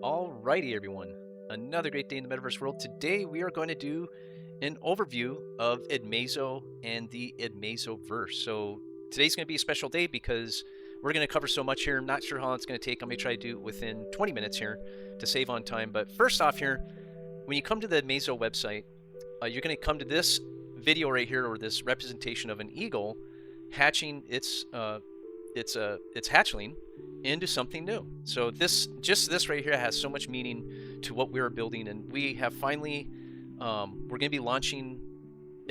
Alrighty, everyone. Another great day in the metaverse world. Today, we are going to do an overview of Admazo and the AdmazoVerse. So today's going to be a special day because we're going to cover so much here. I'm not sure how long it's going to take. I'm going to try to do it within 20 minutes here to save on time. But first off here, when you come to the Admazo website, you're going to come to this video right here, or this representation of an eagle hatching its hatchling into something new. So this right here has so much meaning to what we're building, and we have finally we're going to be launching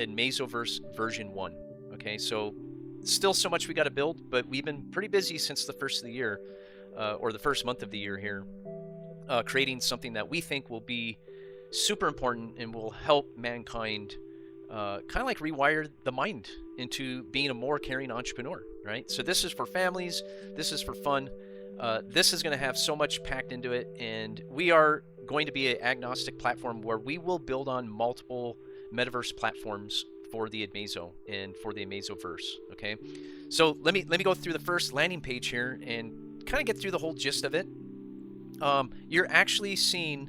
AdmazoVerse version 1. Okay, so still so much we got to build, but we've been pretty busy since the first of the year, or the first month of the year here, creating something that we think will be super important and will help mankind kind of like rewire the mind into being a more caring entrepreneur, right? So this is for families, this is for fun, this is going to have so much packed into it, and we are going to be an agnostic platform where we will build on multiple metaverse platforms for the Admazo and for the AdmazoVerse. Okay, so let me go through the first landing page here and kind of get through the whole gist of it. You're actually seeing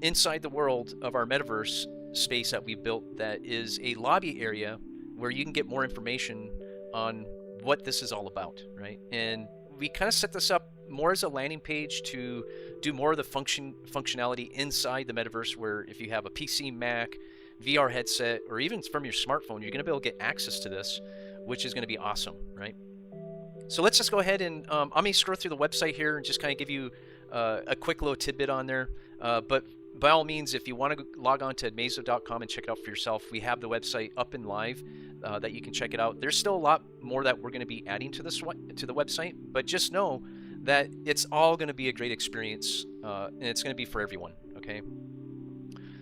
inside the world of our metaverse space that we built, that is a lobby area where you can get more information on what this is all about, right? And we kind of set this up more as a landing page to do more of the functionality inside the metaverse, where if you have a PC, Mac, VR headset, or even from your smartphone, you're going to be able to get access to this, which is going to be awesome, right? So let's just go ahead and I'm going to scroll through the website here and just kind of give you a quick little tidbit on there. But by all means, if you want to log on to admazo.com and check it out for yourself, we have the website up and live that you can check it out. There's still a lot more that we're going to be adding to the website, but just know that it's all going to be a great experience, and it's going to be for everyone. Okay.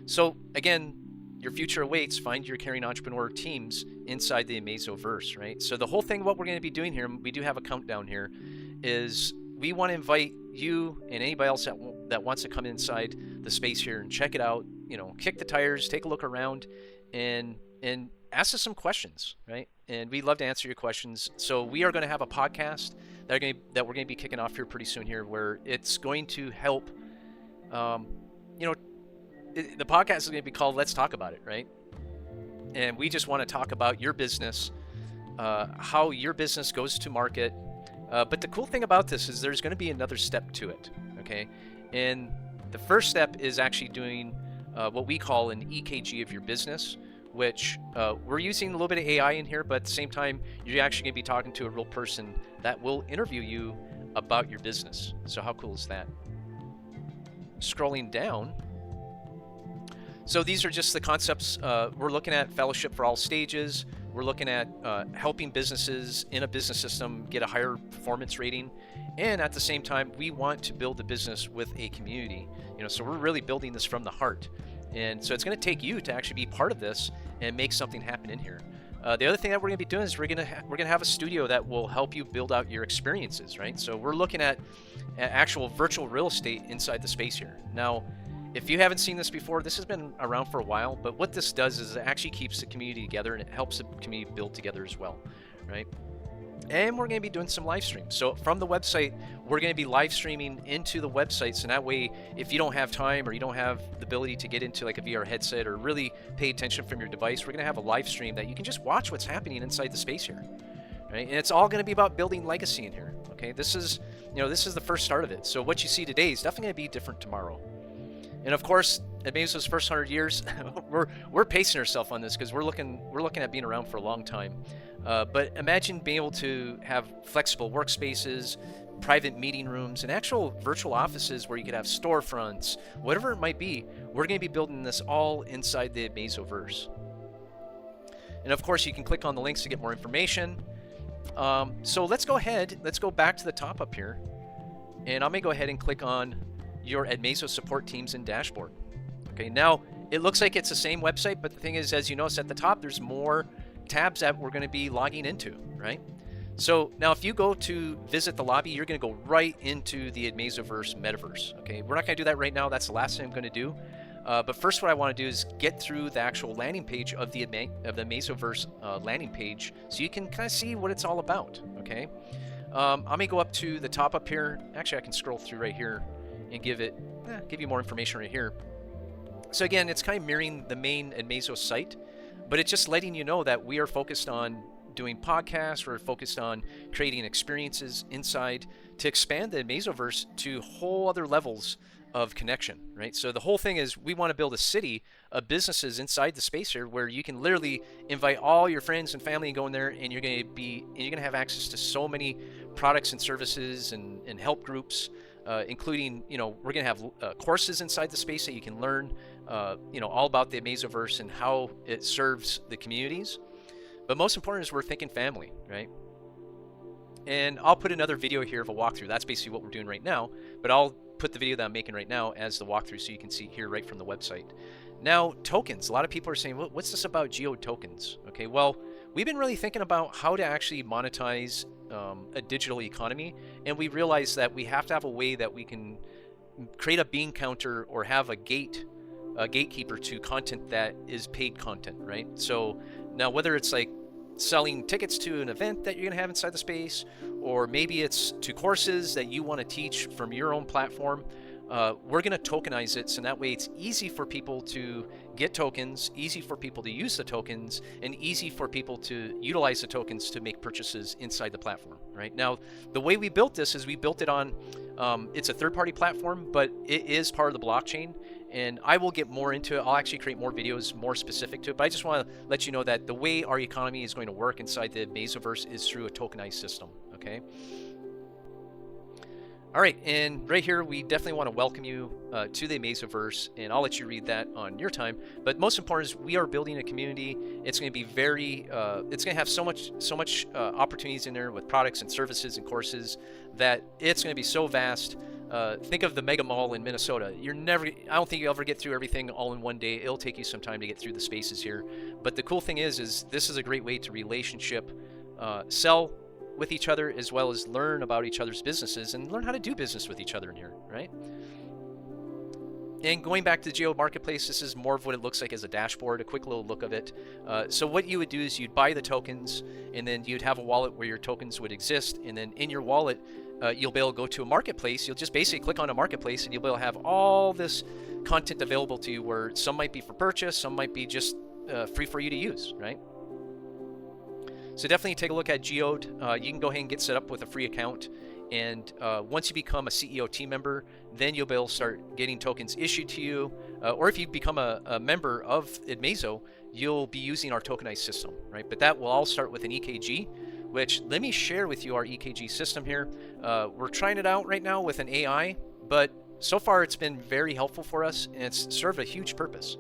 So again, your future awaits. Find your caring entrepreneur teams inside the AdmazoVerse, right? So the whole thing, what we're going to be doing here, we do have a countdown here, is we want to invite you and anybody else that wants to come inside the space here and check it out, you know, kick the tires, take a look around, and ask us some questions, right? And we'd love to answer your questions. So we are going to have a podcast that we're going to be kicking off here pretty soon here, where it's going to help, the podcast is going to be called Let's Talk About It, right? And we just want to talk about your business, how your business goes to market. But the cool thing about this is there's going to be another step to it, okay? And the first step is actually doing what we call an EKG of your business, which we're using a little bit of AI in here, but at the same time, you're actually going to be talking to a real person that will interview you about your business. So how cool is that? Scrolling down. So these are just the concepts. We're looking at fellowship for all stages. We're looking at helping businesses in a business system get a higher performance rating. And at the same time, we want to build a business with a community. So we're really building this from the heart. And so it's going to take you to actually be part of this and make something happen in here. The other thing that we're going to be doing is we're going to have a studio that will help you build out your experiences, right? So we're looking at actual virtual real estate inside the space here. Now, if you haven't seen this before, this has been around for a while, but what this does is it actually keeps the community together, and it helps the community build together as well, right? And we're going to be doing some live streams. So from the website, we're going to be live streaming into the website. So that way, if you don't have time or you don't have the ability to get into like a VR headset or really pay attention from your device, we're going to have a live stream that you can just watch what's happening inside the space here, right? And it's all going to be about building legacy in here, okay? This is the first start of it. So what you see today is definitely going to be different tomorrow. And of course, Admazo's first 100 years, we're pacing ourselves on this because we're looking at being around for a long time. But imagine being able to have flexible workspaces, private meeting rooms, and actual virtual offices where you could have storefronts, whatever it might be. We're going to be building this all inside the AdmazoVerse. And of course, you can click on the links to get more information. So let's go back to the top up here, and I'm going to go ahead and click on your Admazo support teams and dashboard. Okay, now it looks like it's the same website, but the thing is, as you notice at the top, there's more tabs that we're going to be logging into, right? So now if you go to visit the lobby, you're going to go right into the AdmazoVerse metaverse. Okay, we're not going to do that right now. That's the last thing I'm going to do. But first, what I want to do is get through the actual landing page of the AdmazoVerse landing page, so you can kind of see what it's all about. Okay, I'm going to go up to the top up here. Actually, I can scroll through right here and give you more information right here. So again, it's kind of mirroring the main Admazo site, but it's just letting you know that we are focused on doing podcasts. We're focused on creating experiences inside to expand the AdmazoVerse to whole other levels of connection, right? So the whole thing is we want to build a city of businesses inside the space here where you can literally invite all your friends and family and go in there, and you're going to have access to so many products and services and help groups, including, we're going to have courses inside the space that you can learn, all about the AdmazoVerse and how it serves the communities. But most important is we're thinking family, right? And I'll put another video here of a walkthrough. That's basically what we're doing right now, but I'll put the video that I'm making right now as the walkthrough so you can see it here right from the website. Now, tokens. A lot of people are saying, what's this about geo tokens? Okay, well, we've been really thinking about how to actually monetize a digital economy, and we realized that we have to have a way that we can create a bean counter or have a gatekeeper to content that is paid content, right? So now whether it's like selling tickets to an event that you're going to have inside the space, or maybe it's to courses that you want to teach from your own platform, we're going to tokenize it, so that way it's easy for people to get tokens, easy for people to use the tokens, and easy for people to utilize the tokens to make purchases inside the platform, right? Now, the way we built this is we built it on, it's a third-party platform, but it is part of the blockchain, and I will get more into it. I'll actually create more videos more specific to it, but I just want to let you know that the way our economy is going to work inside the AdmazoVerse is through a tokenized system, okay? All right, and right here, we definitely want to welcome you to the AdmazoVerse, and I'll let you read that on your time. But most important is we are building a community. It's going to be it's going to have so much opportunities in there with products and services and courses that it's going to be so vast. Think of the mega mall in Minnesota. I don't think you'll ever get through everything all in one day. It'll take you some time to get through the spaces here. But the cool thing is this is a great way to relationship, sell with each other, as well as learn about each other's businesses and learn how to do business with each other in here, right? And going back to the Geo Marketplace, this is more of what it looks like as a dashboard, a quick little look of it. So what you would do is you'd buy the tokens, and then you'd have a wallet where your tokens would exist, and then in your wallet, you'll be able to go to a marketplace. You'll just basically click on a marketplace, and you'll be able to have all this content available to you, where some might be for purchase, some might be just free for you to use, right? So definitely take a look at Geode. You can go ahead and get set up with a free account, and once you become a CEO team member, then you'll be able to start getting tokens issued to you, or if you become a member of Admazo, you'll be using our tokenized system, right? But that will all start with an EKG, which let me share with you our EKG system here. We're trying it out right now with an AI, but so far it's been very helpful for us, and it's served a huge purpose.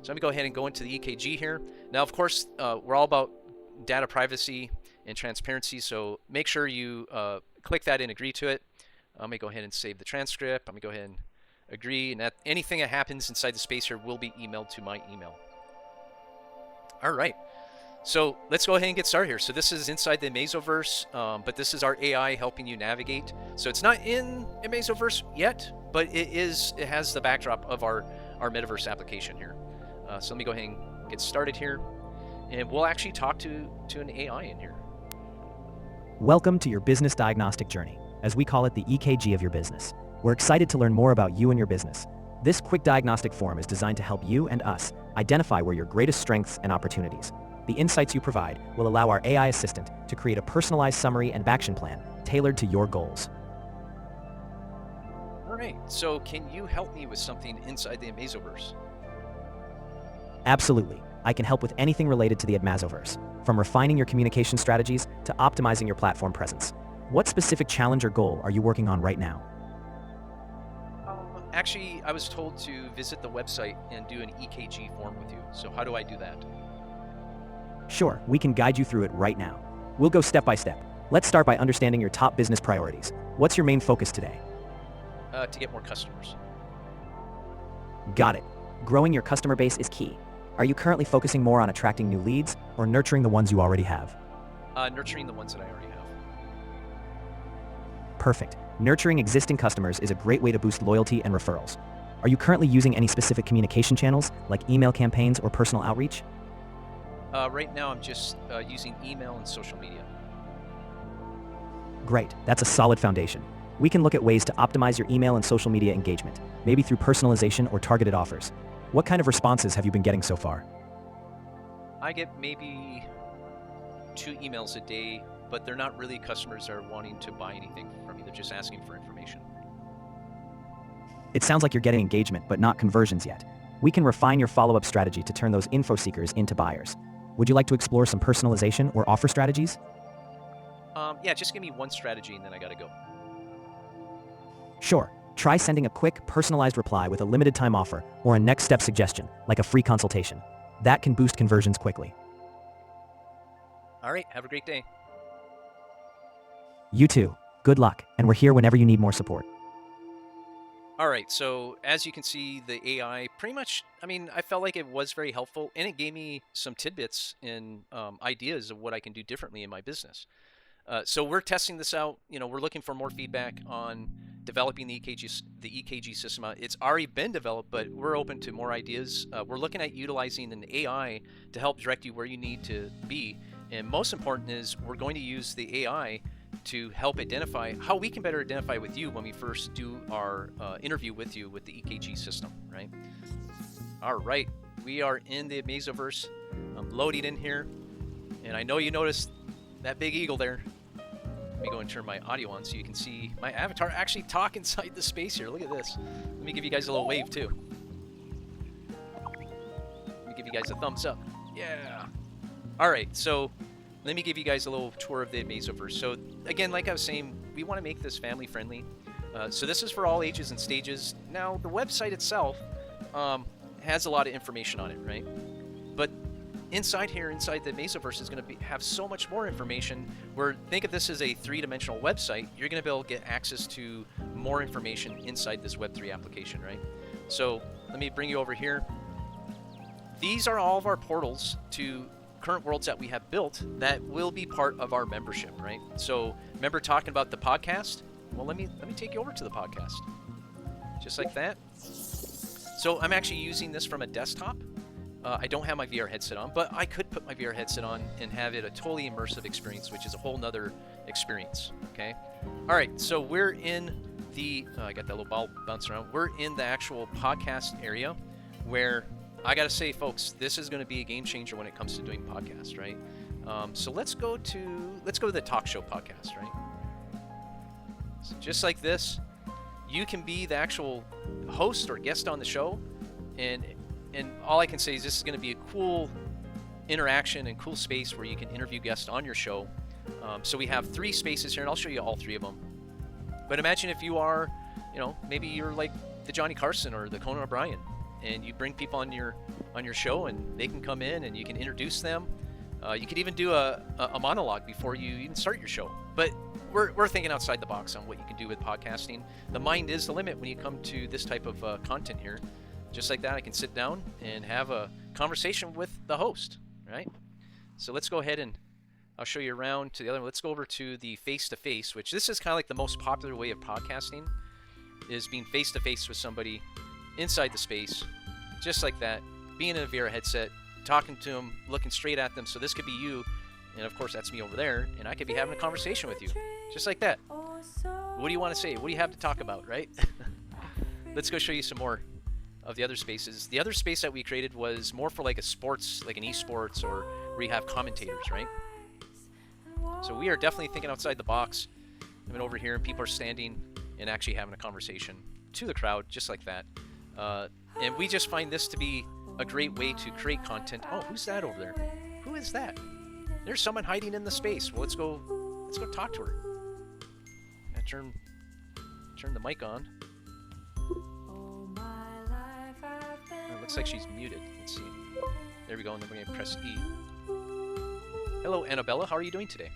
So let me go ahead and go into the EKG here. Now, of course, we're all about data privacy and transparency, so make sure you click that and agree to it. Let me go ahead and save the transcript. Let me go ahead and agree, and that anything that happens inside the space here will be emailed to my email. All right, so let's go ahead and get started here. So this is inside the AdmazoVerse, but this is our AI helping you navigate. So it's not in AdmazoVerse yet, but it has the backdrop of our metaverse application here. So let me go ahead and get started here, and we'll actually talk to an AI in here. Welcome to your business diagnostic journey, as we call it the EKG of your business. We're excited to learn more about you and your business. This quick diagnostic form is designed to help you and us identify where your greatest strengths and opportunities. The insights you provide will allow our AI assistant to create a personalized summary and action plan tailored to your goals. All right, so can you help me with something inside the AdmazoVerse? Absolutely. I can help with anything related to the AdmazoVerse, from refining your communication strategies to optimizing your platform presence. What specific challenge or goal are you working on right now? Actually, I was told to visit the website and do an EKG form with you. So how do I do that? Sure, we can guide you through it right now. We'll go step by step. Let's start by understanding your top business priorities. What's your main focus today? To get more customers. Got it. Growing your customer base is key. Are you currently focusing more on attracting new leads or nurturing the ones you already have? Nurturing the ones that I already have. Perfect. Nurturing existing customers is a great way to boost loyalty and referrals. Are you currently using any specific communication channels, like email campaigns or personal outreach? Right now, I'm just using email and social media. Great. That's a solid foundation. We can look at ways to optimize your email and social media engagement, maybe through personalization or targeted offers. What kind of responses have you been getting so far? I get maybe 2 emails a day, but they're not really customers that are wanting to buy anything from me. They're just asking for information. It sounds like you're getting engagement, but not conversions yet. We can refine your follow-up strategy to turn those info seekers into buyers. Would you like to explore some personalization or offer strategies? Yeah, just give me one strategy and then I gotta go. Sure. Try sending a quick, personalized reply with a limited time offer or a next step suggestion, like a free consultation. That can boost conversions quickly. All right, have a great day. You too. Good luck, and we're here whenever you need more support. All right, so as you can see, the AI pretty much, I felt like it was very helpful, and it gave me some tidbits and ideas of what I can do differently in my business. So we're testing this out. We're looking for more feedback on developing the EKG system. It's already been developed, but we're open to more ideas. We're looking at utilizing an AI to help direct you where you need to be. And most important is we're going to use the AI to help identify how we can better identify with you when we first do our interview with you with the EKG system, right? All right, we are in the AdmazoVerse. I'm loading in here, and I know you noticed that big eagle there. Let me go and turn my audio on so you can see my avatar actually talk inside the space here. Look at this. Let me give you guys a little wave too. Let me give you guys a thumbs up. Yeah. All right, so let me give you guys a little tour of the AdmazoVerse. So again, like I was saying, we want to make this family friendly. So this is for all ages and stages. Now, the website itself has a lot of information on it, right? But inside here, inside the AdmazoVerse is going to have so much more information where, think of this as a 3-dimensional website. You're going to be able to get access to more information inside this Web3 application, right? So let me bring you over here. These are all of our portals to current worlds that we have built that will be part of our membership, right? So remember talking about the podcast? Well, let me take you over to the podcast. Just like that. So I'm actually using this from a desktop. I don't have my VR headset on, but I could put my VR headset on and have it a totally immersive experience, which is a whole nother experience, okay? All right, so we're in the, I got that little ball bouncing around. We're in the actual podcast area where, I gotta say, folks, this is gonna be a game changer when it comes to doing podcasts, right? So let's go to the talk show podcast, right? So just like this, you can be the actual host or guest on the show, and all I can say is this is going to be a cool interaction and cool space where you can interview guests on your show. So we have 3 spaces here, and I'll show you all 3 of them. But imagine if you are, maybe you're like the Johnny Carson or the Conan O'Brien, and you bring people on your show, and they can come in and you can introduce them. You could even do a monologue before you even start your show. But we're thinking outside the box on what you can do with podcasting. The mind is the limit when you come to this type of content here. Just like that, I can sit down and have a conversation with the host, right? So let's go ahead and I'll show you around to the other one. Let's go over to the face-to-face, which this is kind of like the most popular way of podcasting, is being face-to-face with somebody inside the space, just like that, being in a VR headset, talking to them, looking straight at them. So this could be you, and of course that's me over there, and I could be having a conversation with you, just like that. What do you want to say? What do you have to talk about, right? Let's go show you some more of the other spaces. The other space that we created was more for like a sports, like an esports, or where you have commentators, right? So we are definitely thinking outside the box. I mean, over here, and people are standing and actually having a conversation to the crowd, just like that. And we just find this to be a great way to create content. Oh, who's that over there? Who is that? There's someone hiding in the space. Well, let's go talk to her. I turn the mic on. It looks like she's muted. Let's see. There we go, and then we're gonna press E. Hello, Annabella. How are you doing today?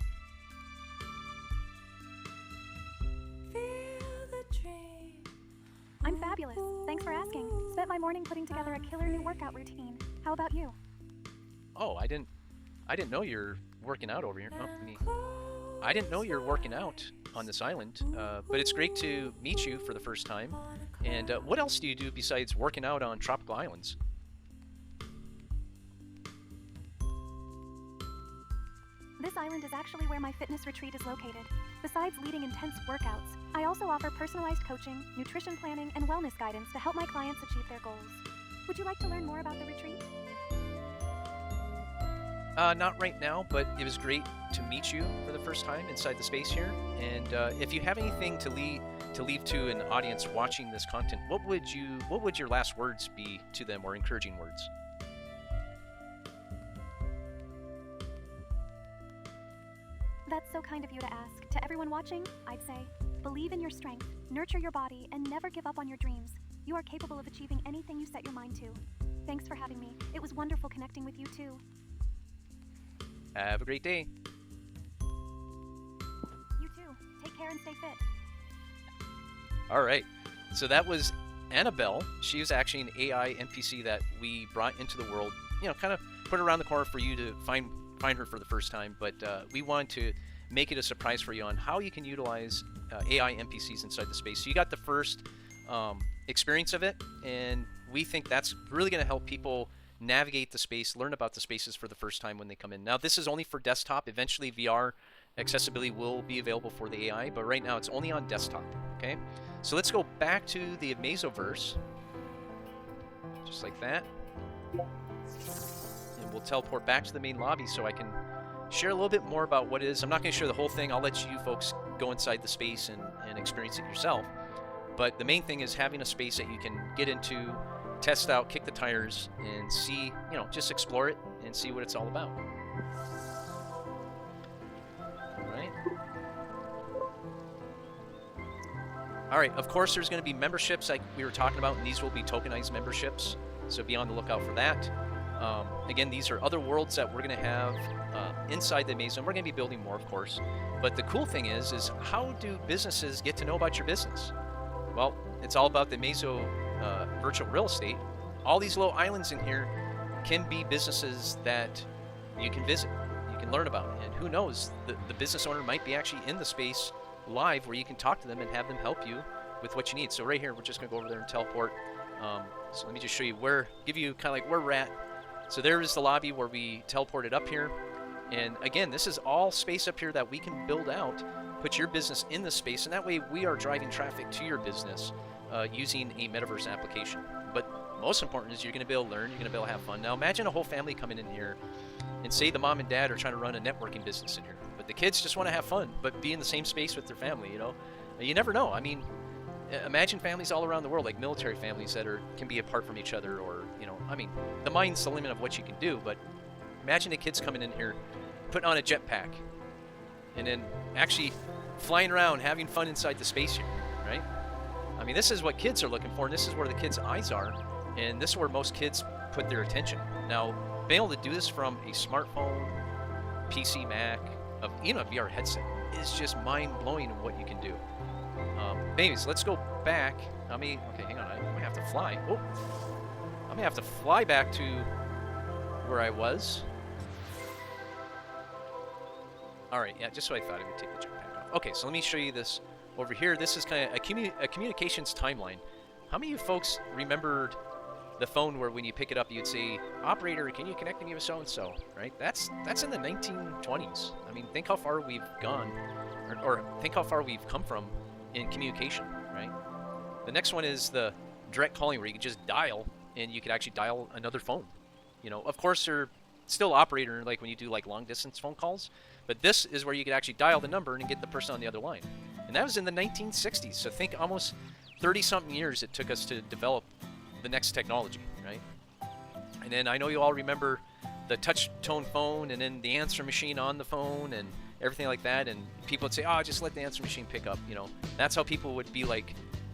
I'm fabulous. Thanks for asking. Spent my morning putting together a killer new workout routine. How about you? Oh, I didn't know you're working out over here. Oh, I didn't know you're working out on this island, but it's great to meet you for the first time. And what else do you do besides working out on tropical islands? This island is actually where my fitness retreat is located. Besides leading intense workouts, I also offer personalized coaching, nutrition planning, and wellness guidance to help my clients achieve their goals. Would you like to learn more about the retreat? Not right now, but it was great to meet you for the first time inside the space here. And if you have anything to leave to an audience watching this content, what would your last words be to them, or encouraging words? That's so kind of you to ask. To everyone watching, I'd say, believe in your strength, nurture your body, and never give up on your dreams. You are capable of achieving anything you set your mind to. Thanks for having me. It was wonderful connecting with you too. Have a great day. You too. Take care and stay fit. All right. So that was Annabelle. She was actually an AI NPC that we brought into the world, kind of put around the corner for you to find her for the first time. But we wanted to make it a surprise for you on how you can utilize AI NPCs inside the space. So you got the first experience of it, and we think that's really going to help people navigate the space, learn about the spaces for the first time when they come in. Now, this is only for desktop. Eventually, VR accessibility will be available for the AI, but right now it's only on desktop, okay? So let's go back to the AdmazoVerse, just like that. And we'll teleport back to the main lobby so I can share a little bit more about what it is. I'm not going to share the whole thing. I'll let you folks go inside the space and experience it yourself. But the main thing is having a space that you can get into, test out, kick the tires, and see, just explore it and see what it's all about. All right, of course, there's going to be memberships like we were talking about, and these will be tokenized memberships, so be on the lookout for that. Again, these are other worlds that we're going to have inside the Amazo. We're going to be building more, of course. But the cool thing is how do businesses get to know about your business? Well, it's all about the Amazo virtual real estate. All these little islands in here can be businesses that you can visit, you can learn about, and who knows, the business owner might be actually in the space live where you can talk to them and have them help you with what you need. So right here, we're just going to go over there and teleport. So let me just show you give you kind of like where we're at. So there is the lobby where we teleported up here. And again, this is all space up here that we can build out, put your business in the space, and that way we are driving traffic to your business using a metaverse application. But most important is you're going to be able to learn, you're going to be able to have fun. Now imagine a whole family coming in here, and say the mom and dad are trying to run a networking business in here, but the kids just want to have fun, but be in the same space with their family, You never know. I mean, imagine families all around the world, like military families that can be apart from each other, or, I mean, the mind's the limit of what you can do, but imagine the kids coming in here, putting on a jetpack, and then actually flying around, having fun inside the space here, right? I mean, this is what kids are looking for, and this is where the kids' eyes are, and this is where most kids put their attention. Now, being able to do this from a smartphone, PC, Mac, even a VR headset is just mind-blowing in what you can do. Anyways, let's go back. Okay, hang on. I'm gonna have to fly. Oh, I'm gonna have to fly back to where I was. All right, yeah, just so I thought I would take the jetpack off. Okay, so let me show you this over here. This is kind of a communications timeline. How many of you folks remembered the phone where when you pick it up, you'd say, "Operator, can you connect me with so-and-so?" Right? That's in the 1920s. I mean, think how far we've gone, or think how far we've come from in communication, right? The next one is the direct calling, where you can just dial, and you could actually dial another phone. Of course, they're still operator, like when you do like long-distance phone calls, but this is where you could actually dial the number and get the person on the other line. And that was in the 1960s, so think almost 30-something years it took us to develop the next technology, right? And then I know you all remember the touch tone phone, and then the answer machine on the phone, and everything like that, and people would say, "Oh, just let the answer machine pick up." That's how people would be like,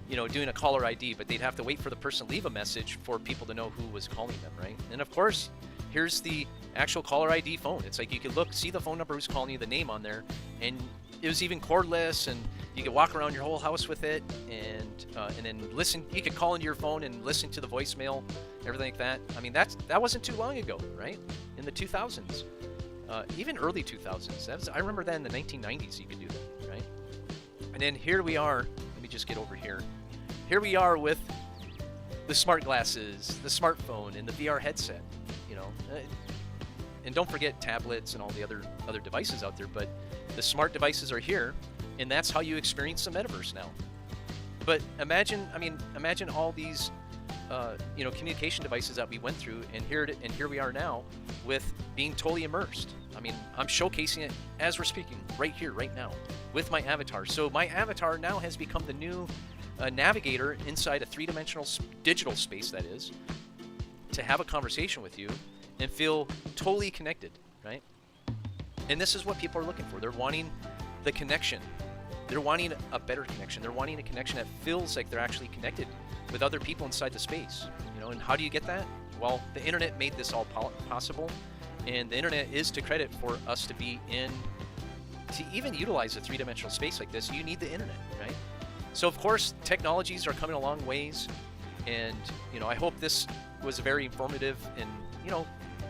doing a caller ID, but they'd have to wait for the person to leave a message for people to know who was calling them, right? And of course, here's the actual caller ID phone. It's like you could see the phone number who's calling you, the name on there, and it was even cordless, and you could walk around your whole house with it, and then listen. You could call into your phone and listen to the voicemail, everything like that. I mean, that wasn't too long ago, right? In the 2000s, even early 2000s. I remember that in the 1990s you could do that, right? And then here we are. Let me just get over here. Here we are with the smart glasses, the smartphone, and the VR headset. And don't forget tablets and all the other devices out there. But the smart devices are here. And that's how you experience the metaverse now. But imagine all these communication devices that we went through, and here we are now with being totally immersed. I mean, I'm showcasing it as we're speaking, right here, right now, with my avatar. So my avatar now has become the new navigator inside a three-dimensional digital space, that is, to have a conversation with you and feel totally connected, right? And this is what people are looking for. They're wanting the connection. They're wanting a better connection. They're wanting a connection that feels like they're actually connected with other people inside the space. And how do you get that? Well, the internet made this all possible, and the internet is to credit for us to be in, to even utilize a three-dimensional space like this, you need the internet, right? So of course, technologies are coming a long ways, and I hope this was very informative, and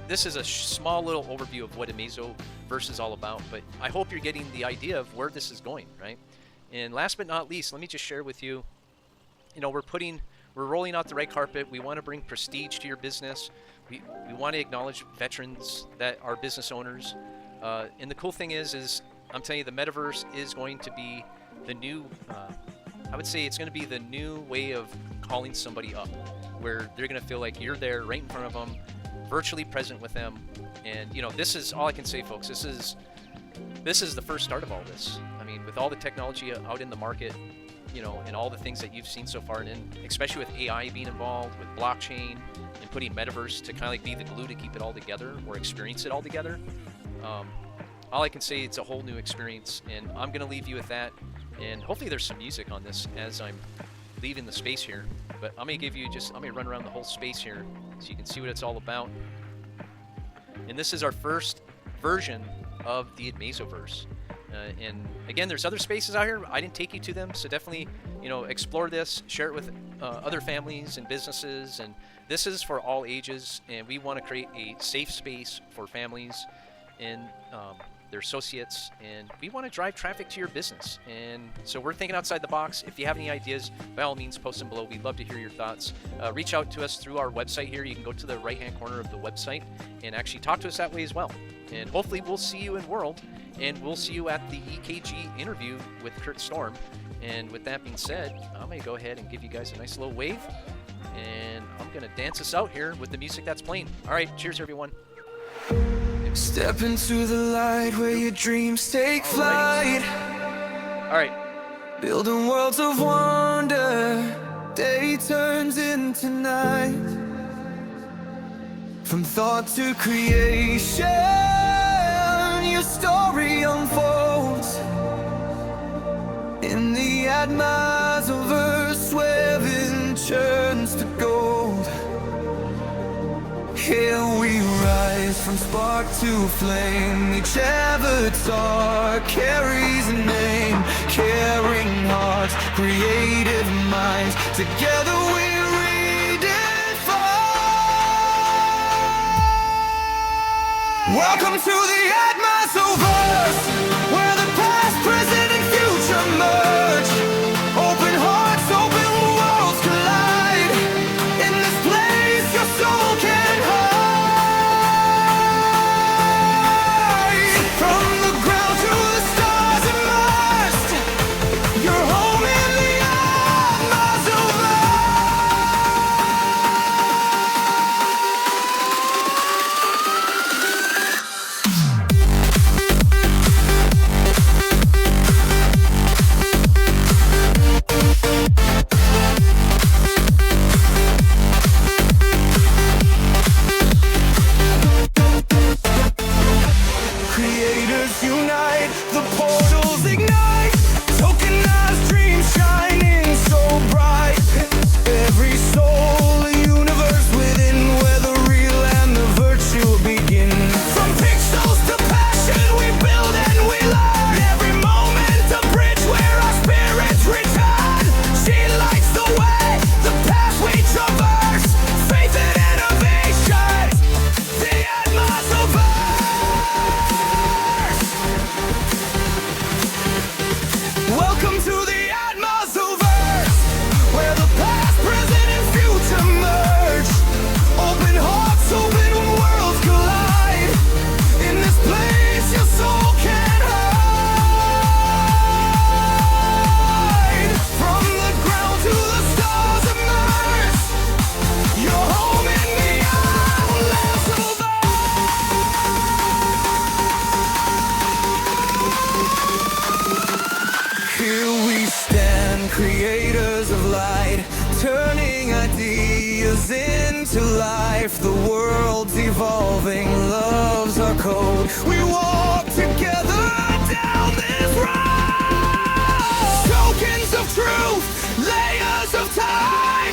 this is a small little overview of what AdmazoVerse is all about, but I hope you're getting the idea of where this is going, right? And last but not least, let me just share with you, we're rolling out the red carpet. We want to bring prestige to your business. We want to acknowledge veterans that are business owners. And the cool thing is I'm telling you, the metaverse is going to be the new, I would say it's going to be the new way of calling somebody up, where they're going to feel like you're there right in front of them, virtually present with them. And this is all I can say, folks. This is the first start of all this. I mean, with all the technology out in the market, and all the things that you've seen so far, and especially with AI being involved, with blockchain, and putting metaverse to kind of like be the glue to keep it all together or experience it all together. All I can say, it's a whole new experience, and I'm going to leave you with that. And hopefully there's some music on this as I'm leaving the space here. But I'm going to run around the whole space here so you can see what it's all about. And this is our first version of the AdmazoVerse. And again, there's other spaces out here. I didn't take you to them, so definitely, explore this, share it with other families and businesses. And this is for all ages, and we want to create a safe space for families and their associates, and we want to drive traffic to your business. And so we're thinking outside the box. If you have any ideas, by all means, post them below. We'd love to hear your thoughts. Reach out to us through our website here. You can go to the right-hand corner of the website and actually talk to us that way as well. And hopefully we'll see you in World, and we'll see you at the EKG interview with Kurt Storm. And with that being said, I'm going to go ahead and give you guys a nice little wave, and I'm going to dance us out here with the music that's playing. All right, cheers, everyone. Step into the light where your dreams take flight. All right. Building worlds of wonder. Day turns into night. From thought to creation, your story unfolds. In the AdmazoVerse, where vision turns to gold. Here we rise from spark to flame. Each avatar carries a name. Caring hearts, creative minds. Together we redefine. Welcome to the AdmazoVerse, where the past, present, and future merge. Open hearts, open worlds collide. In this place your soul can hide. From the ground to the stars immersed, you're home in the AdmazoVerse. ideas into life. The world's evolving, love's our code. We walk together down this road. Tokens of truth, layers of time.